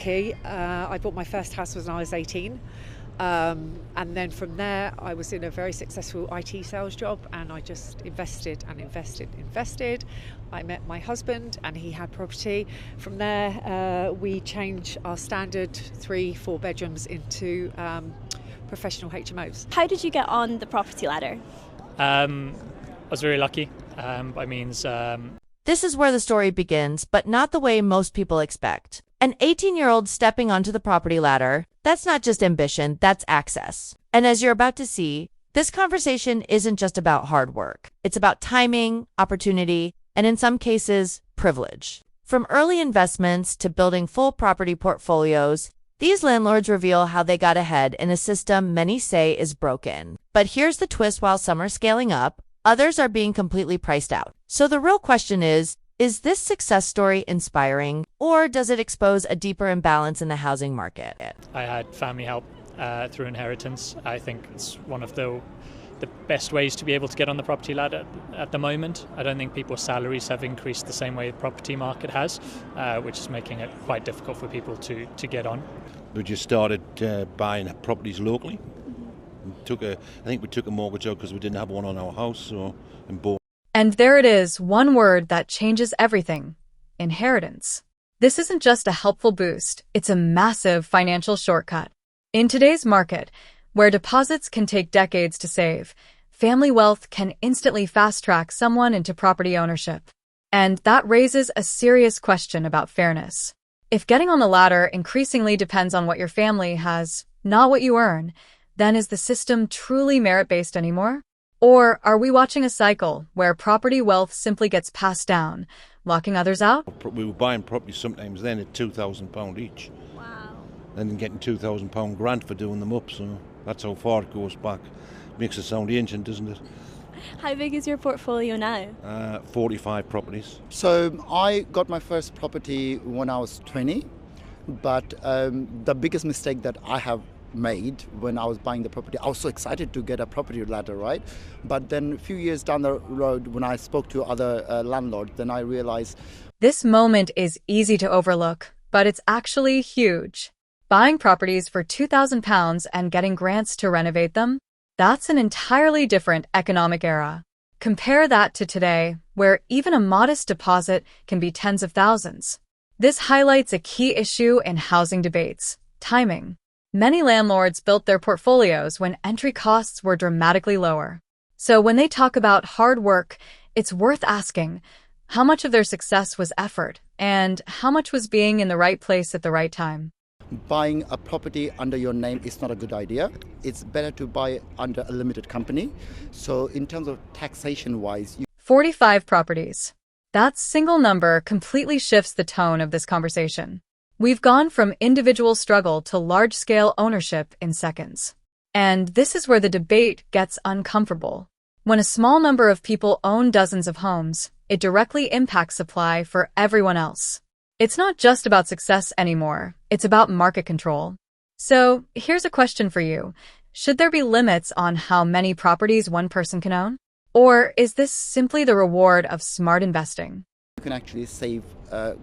lucky. I bought my first house when I was 18. And then from there, I was in a very successful IT sales job, and I just invested and invested. I met my husband and he had property. From there, we changed our standard 3-4 bedrooms into professional HMOs. How did you get on the property ladder? I was very lucky. By means... This is where the story begins, but not the way most people expect. An 18-year-old stepping onto the property ladder, that's not just ambition, that's access. And as you're about to see, this conversation isn't just about hard work. It's about timing, opportunity, and in some cases, privilege. From early investments to building full property portfolios, these landlords reveal how they got ahead in a system many say is broken. But here's the twist: while some are scaling up, others are being completely priced out. So the real question is this success story inspiring, or does it expose a deeper imbalance in the housing market? I had family help through inheritance. I think it's one of the best ways to be able to get on the property ladder at the moment. I don't think people's salaries have increased the same way the property market has, which is making it quite difficult for people to get on. We just started buying properties locally. I think we took a mortgage out because we didn't have one on our house, and bought. And there it is, one word that changes everything: inheritance. This isn't just a helpful boost, it's a massive financial shortcut. In today's market, where deposits can take decades to save, family wealth can instantly fast-track someone into property ownership. And that raises a serious question about fairness. If getting on the ladder increasingly depends on what your family has, not what you earn, then is the system truly merit-based anymore? Or are we watching a cycle where property wealth simply gets passed down, locking others out? We were buying properties sometimes then at £2,000 each. Wow. And then getting £2,000 grant for doing them up, so that's how far it goes back. Makes it sound ancient, doesn't it? How big is your portfolio now? 45 properties. So I got my first property when I was 20, but the biggest mistake that I have made when I was buying the property, I was so excited to get a property ladder, right? But then a few years down the road, when I spoke to other landlords, then I realized this moment is easy to overlook, but it's actually huge. Buying properties for £2,000 and getting grants to renovate them, that's an entirely different economic era. Compare that to today, where even a modest deposit can be tens of thousands. This highlights a key issue in housing debates: timing. Many landlords built their portfolios when entry costs were dramatically lower. So when they talk about hard work, it's worth asking, how much of their success was effort, and how much was being in the right place at the right time? buying a property under your name is not a good idea. It's better to buy under a limited company. So in terms of taxation-wise... 45 properties. That single number completely shifts the tone of this conversation. We've gone from individual struggle to large-scale ownership in seconds. And this is where the debate gets uncomfortable. When a small number of people own dozens of homes, it directly impacts supply for everyone else. It's not just about success anymore, it's about market control. So, here's a question for you. Should there be limits on how many properties one person can own? Or is this simply the reward of smart investing? You can actually save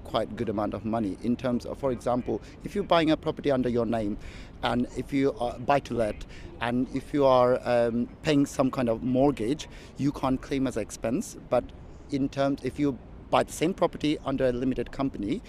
quite a good amount of money in terms of, for example, if you're buying a property under your name and if you buy to let and if you are paying some kind of mortgage, you can't claim as an expense. But in terms, if you buy the same property under a limited company,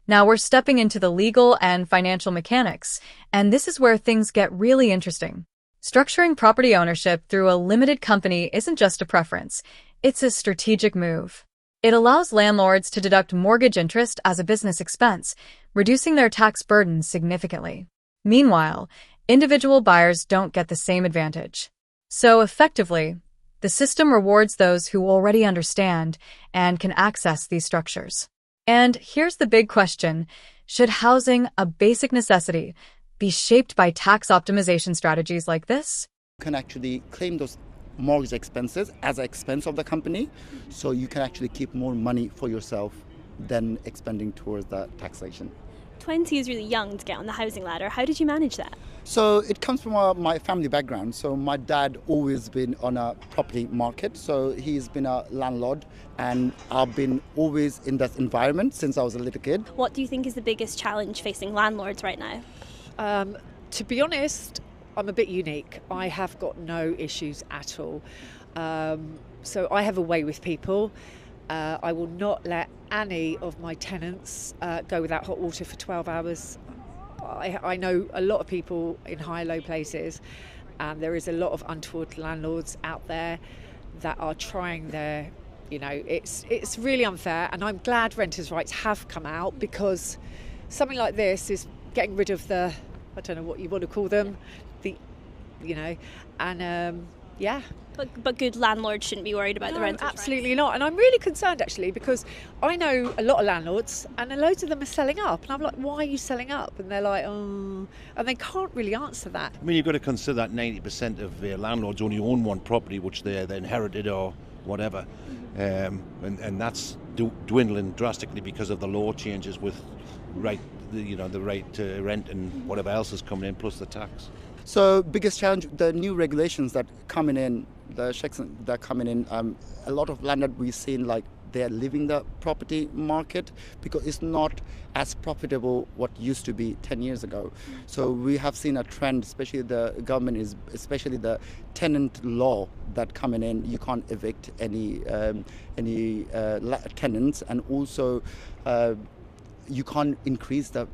Now we're stepping into the legal and financial mechanics, and this is where things get really interesting. Structuring property ownership through a limited company isn't just a preference, it's a strategic move. It allows landlords to deduct mortgage interest as a business expense, reducing their tax burden significantly. Meanwhile, individual buyers don't get the same advantage. So effectively, the system rewards those who already understand and can access these structures. And here's the big question: should housing, a basic necessity, be shaped by tax optimization strategies like this? you can actually claim those mortgage expenses as an expense of the company, so you can actually keep more money for yourself than expending towards the taxation. 20 is really young to get on the housing ladder. How did you manage that? So it comes from my family background. So my dad always been on a property market. So he's been a landlord, and I've been always in that environment since I was a little kid. What do you think is the biggest challenge facing landlords right now? To be honest, I'm a bit unique. I have got no issues at all. So I have a way with people. I will not let any of my tenants go without hot water for 12 hours. I know a lot of people in high-low places, and there is a lot of untoward landlords out there that are trying their, it's really unfair, and I'm glad renters' rights have come out, because something like this is getting rid of the, I don't know what you want to call them, yeah. But good landlords shouldn't be worried about the renters' rights. Absolutely not. And I'm really concerned, actually, because I know a lot of landlords, and loads of them are selling up. And I'm like, why are you selling up? And they're like, oh, and they can't really answer that. I mean, you've got to consider that 90% of landlords only own one property, which they inherited or whatever. And that's dwindling drastically because of the law changes with the right to rent and whatever else is coming in, plus the tax. So biggest challenge, the new regulations that coming in, the checks that are coming in, a lot of landlords we've seen like they're leaving the property market because it's not as profitable what used to be 10 years ago. So we have seen a trend, especially the government especially the tenant law that coming in. You can't evict any tenants, and also you can't increase the...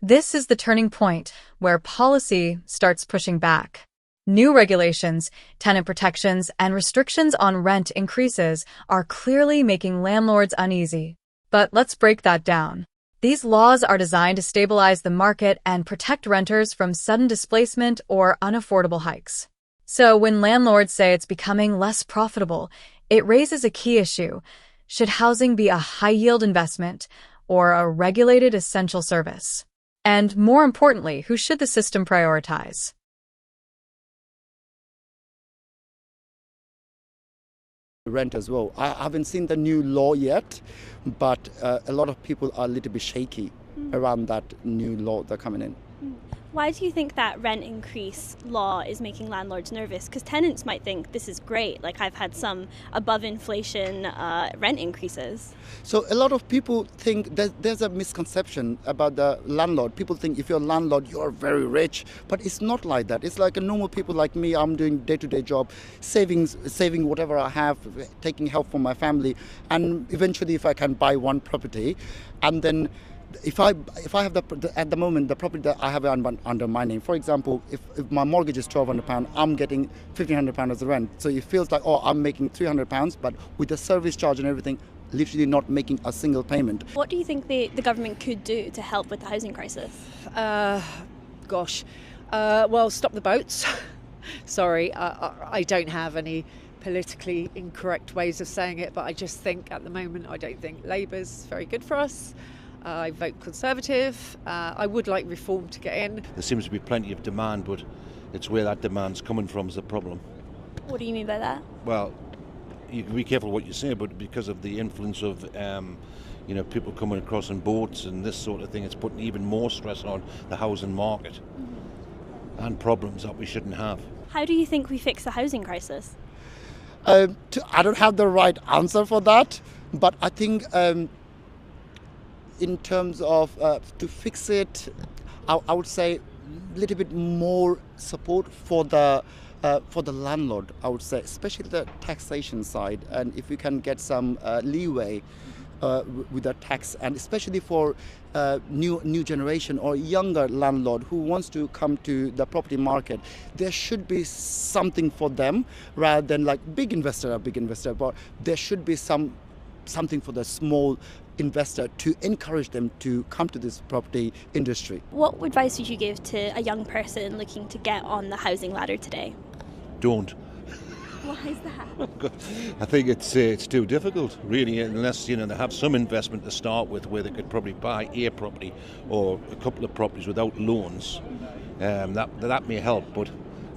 This is the turning point where policy starts pushing back. New regulations, tenant protections, and restrictions on rent increases are clearly making landlords uneasy. But let's break that down. These laws are designed to stabilize the market and protect renters from sudden displacement or unaffordable hikes. So when landlords say it's becoming less profitable, it raises a key issue. Should housing be a high-yield investment or a regulated essential service? And more importantly, who should the system prioritize? Rent as well. I haven't seen the new law yet, but a lot of people are a little bit shaky around that new law that's coming in. Why do you think that rent increase law is making landlords nervous? Because tenants might think this is great, like I've had some above inflation rent increases. So a lot of people think there's a misconception about the landlord. People think if you're a landlord, you're very rich, but it's not like that. It's like a normal people like me. I'm doing day-to-day job, saving whatever I have, taking help from my family, and eventually if I can buy one property, and then if I have at the moment the property that I have under my name, for example, if my mortgage is £1,200, I'm getting £1,500 as a rent. So it feels like, oh, I'm making £300, but with the service charge and everything, literally not making a single payment. What do you think the government could do to help with the housing crisis? Well, stop the boats. Sorry, I don't have any politically incorrect ways of saying it, but I just think at the moment I don't think Labour's very good for us. I vote Conservative. I would like reform to get in. There seems to be plenty of demand, but it's where that demand's coming from is the problem. What do you mean by that? Well, you can be careful what you say, but because of the influence of people coming across in boats and this sort of thing, it's putting even more stress on the housing market and problems that we shouldn't have. How do you think we fix the housing crisis? I don't have the right answer for that, but I think in terms of to fix it, I would say a little bit more support for the landlord, I would say, especially the taxation side, and if we can get some leeway with the tax, and especially for new generation or younger landlord who wants to come to the property market, there should be something for them rather than like big investor, but there should be something for the small investor to encourage them to come to this property industry. What advice would you give to a young person looking to get on the housing ladder today? Don't. Why is that? I think it's too difficult, really, unless they have some investment to start with, where they could probably buy a property or a couple of properties without loans. That may help, but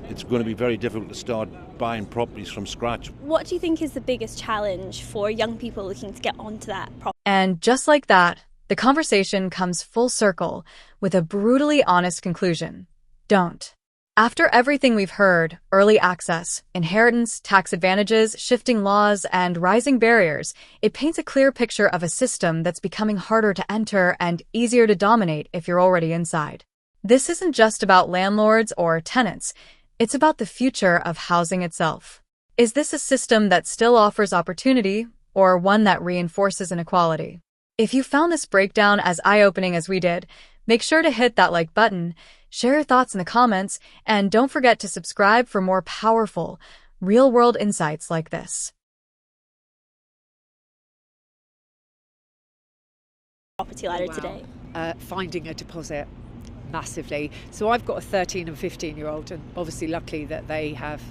it's going to be very difficult to start buying properties from scratch. What do you think is the biggest challenge for young people looking to get onto that property? And just like that, the conversation comes full circle with a brutally honest conclusion. Don't. After everything we've heard, early access, inheritance, tax advantages, shifting laws, and rising barriers, it paints a clear picture of a system that's becoming harder to enter and easier to dominate if you're already inside. This isn't just about landlords or tenants. It's about the future of housing itself. Is this a system that still offers opportunity, or one that reinforces inequality? If you found this breakdown as eye-opening as we did, make sure to hit that like button, share your thoughts in the comments, and don't forget to subscribe for more powerful, real-world insights like this. Property ladder today. Finding a deposit massively. So I've got a 13 and 15-year-old, and obviously luckily that they have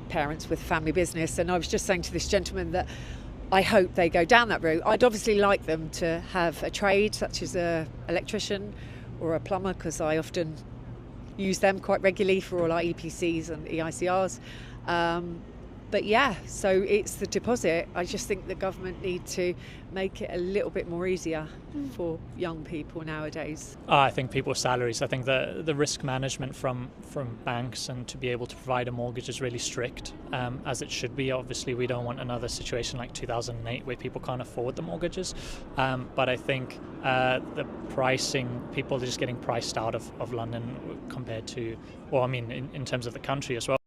parents with family business. And I was just saying to this gentleman that I hope they go down that route. I'd obviously like them to have a trade such as an electrician or a plumber, because I often use them quite regularly for all our EPCs and EICRs. But yeah, so it's the deposit. I just think the government need to make it a little bit more easier for young people nowadays. I think people's salaries. I think the risk management from banks and to be able to provide a mortgage is really strict, as it should be. Obviously, we don't want another situation like 2008 where people can't afford the mortgages. But I think the pricing, people are just getting priced out of London compared to, well, I mean, in terms of the country as well.